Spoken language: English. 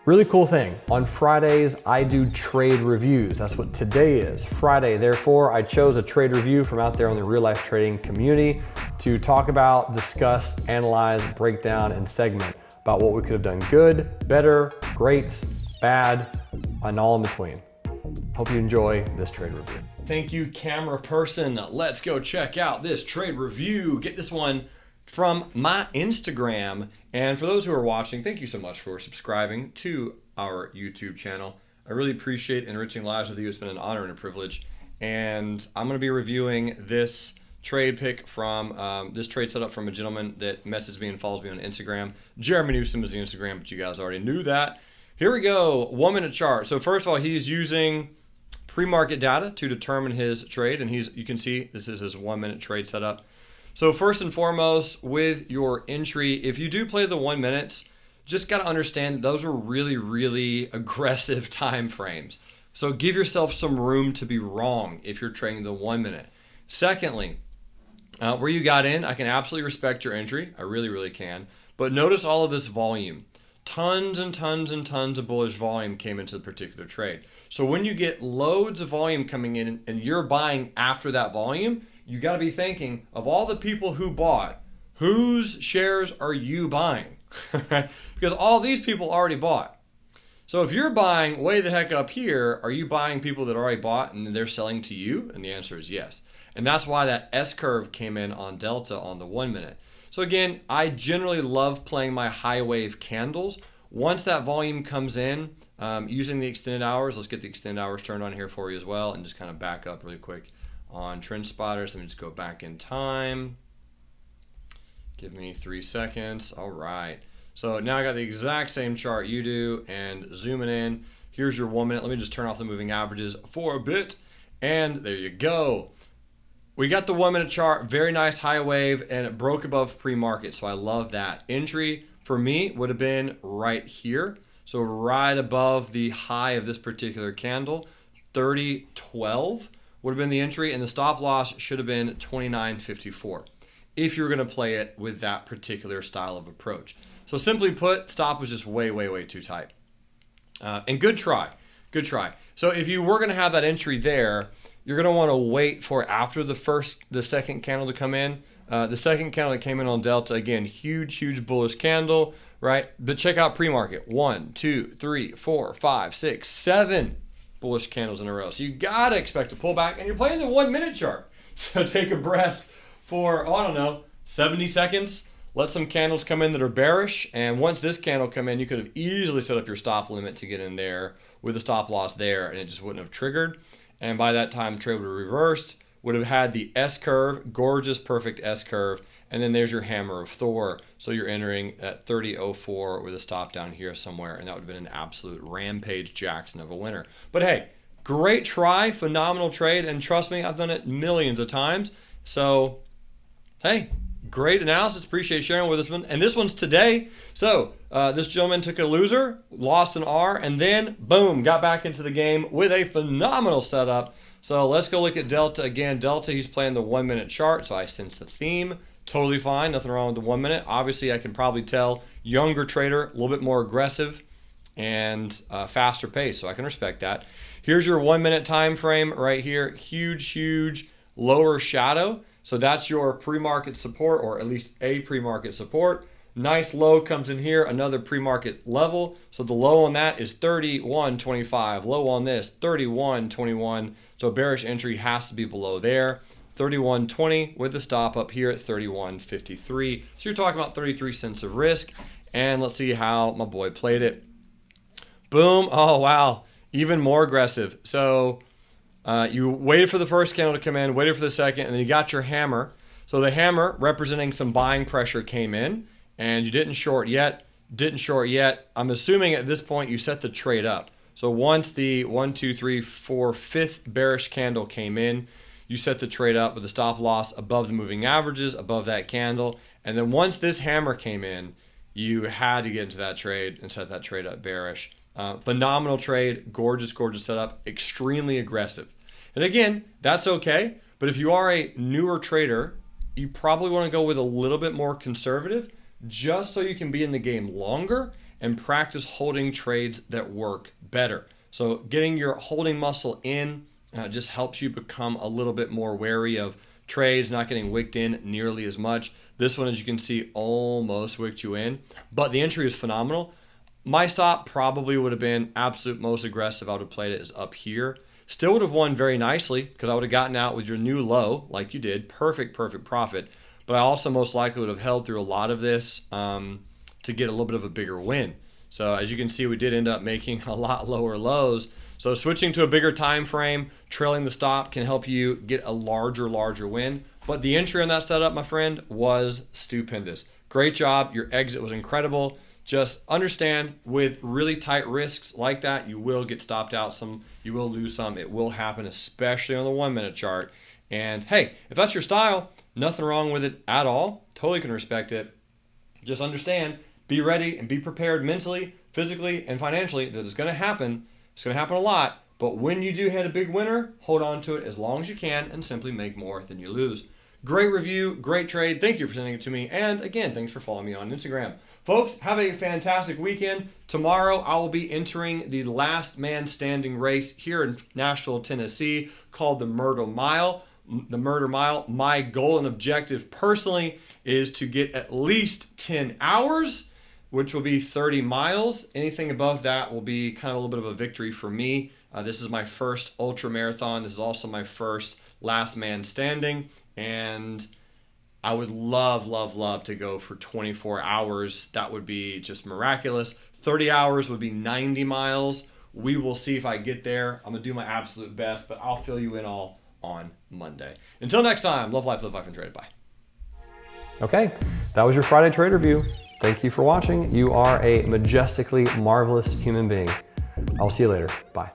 Really cool thing, on Fridays I do trade reviews. That's what today is, Friday. Therefore, I chose a trade review from out there on the real life trading community to talk about, discuss, analyze, break down, and segment about what we could have done good, better, great, bad, and all in between. Hope you enjoy this trade review. Thank you, camera person. Let's go check out this trade review. Get this one from my Instagram. And for those who are watching, thank you so much for subscribing to our YouTube channel. I really appreciate enriching lives with you. It's been an honor and a privilege. And I'm going to be reviewing this trade pick from this trade setup from a gentleman that messaged me and follows me on Instagram. Jeremy Newsom is the Instagram, but you guys already knew that. Here we go, 1 minute chart. So first of all, he's using pre-market data to determine his trade, and you can see this is his 1 minute trade setup. So first and foremost, with your entry, if you do play the 1 minutes, just got to understand that those are really, really aggressive time frames. So give yourself some room to be wrong if you're trading the 1 minute. Secondly, where you got in, I can absolutely respect your entry. I really, really can. But notice all of this volume. Tons and tons and tons of bullish volume came into the particular trade. So when you get loads of volume coming in and you're buying after that volume, you got to be thinking of all the people who bought, whose shares are you buying? Because all these people already bought. So if you're buying way the heck up here, are you buying people that already bought and they're selling to you? And the answer is yes. And that's why that S curve came in on Delta on the 1 minute. So again, I generally love playing my high wave candles. Once that volume comes in, using the extended hours, let's get the extended hours turned on here for you as well and just kind of back up really quick on Trend Spotters. Let me just go back in time. Give me 3 seconds. All right. So now I got the exact same chart you do and zooming in. Here's your 1 minute. Let me just turn off the moving averages for a bit. And there you go. We got the 1 minute chart, very nice high wave, and it broke above pre-market, so I love that. Entry for me would have been right here, so right above the high of this particular candle. 30.12 would have been the entry, and the stop loss should have been 29.54 if you're going to play it with that particular style of approach. So simply put, stop was just way, way, way too tight. And good try, good try. So if you were going to have that entry there, you're going to want to wait for after the second candle to come in. The second candle that came in on Delta, again, huge, huge bullish candle, right? But check out pre-market. 1, 2, 3, 4, 5, 6, 7 bullish candles in a row. So you got to expect a pullback, and you're playing the 1 minute chart. So take a breath for, I don't know, 70 seconds. Let some candles come in that are bearish. And once this candle come in, you could have easily set up your stop limit to get in there with a stop loss there, and it just wouldn't have triggered. And by that time, trade would have reversed, would have had the S curve, gorgeous, perfect S curve, and then there's your hammer of Thor. So you're entering at 30.04 with a stop down here somewhere, and that would have been an absolute rampage Jackson of a winner. But hey, great try, phenomenal trade, and trust me, I've done it millions of times. So, hey, great analysis. Appreciate sharing with this one. And this one's today. So this gentleman took a loser, lost an R, and then boom, got back into the game with a phenomenal setup. So let's go look at Delta again. Delta, he's playing the 1 minute chart, so I sense the theme. Totally fine, nothing wrong with the 1 minute. Obviously, I can probably tell younger trader, a little bit more aggressive and faster pace, so I can respect that. Here's your 1 minute time frame right here. Huge, huge lower shadow. So that's your pre-market support, or at least a pre-market support. Nice low comes in here, another pre-market level. So the low on that is 31.25. Low on this, 31.21. So bearish entry has to be below there. 31.20 with the stop up here at 31.53. So you're talking about 33 cents of risk. And let's see how my boy played it. Boom. Oh, wow. Even more aggressive. So you waited for the first candle to come in, waited for the second, and then you got your hammer. So the hammer representing some buying pressure came in, and you didn't short yet. I'm assuming at this point you set the trade up. So once the 1, 2, 3, 4, 5th bearish candle came in, you set the trade up with a stop loss above the moving averages, above that candle. And then once this hammer came in, you had to get into that trade and set that trade up bearish. Phenomenal trade, gorgeous, gorgeous setup, extremely aggressive. And again, that's okay, but if you are a newer trader, you probably want to go with a little bit more conservative just so you can be in the game longer and practice holding trades that work better. So getting your holding muscle in just helps you become a little bit more wary of trades not getting wicked in nearly as much. This one, as you can see, almost wicked you in, but the entry is phenomenal. My stop probably would have been absolute most aggressive. I would have played it as up here. Still would have won very nicely because I would have gotten out with your new low like you did. Perfect profit. But I also most likely would have held through a lot of this to get a little bit of a bigger win. So as you can see, we did end up making a lot lower lows. So switching to a bigger time frame, trailing the stop can help you get a larger win. But the entry on that setup, my friend, was stupendous. Great job. Your exit was incredible. Just understand, with really tight risks like that, you will get stopped out some, you will lose some. It will happen, especially on the 1 minute chart. And hey, if that's your style, nothing wrong with it at all. Totally can respect it. Just understand, be ready and be prepared mentally, physically, and financially that it's going to happen. It's going to happen a lot. But when you do hit a big winner, hold on to it as long as you can and simply make more than you lose. Great review, great trade. Thank you for sending it to me. And again, thanks for following me on Instagram. Folks, have a fantastic weekend. Tomorrow, I will be entering the last man standing race here in Nashville, Tennessee, called the Murder Mile. The Murder Mile. My goal and objective personally is to get at least 10 hours, which will be 30 miles. Anything above that will be kind of a little bit of a victory for me. This is my first ultra marathon. This is also my first last man standing. And I would love to go for 24 hours. That would be just miraculous. 30 hours would be 90 miles. We will see if I get there. I'm going to do my absolute best, but I'll fill you in all on Monday. Until next time, love life, and trade it. Bye. Okay, that was your Friday trade review. Thank you for watching. You are a majestically marvelous human being. I'll see you later. Bye.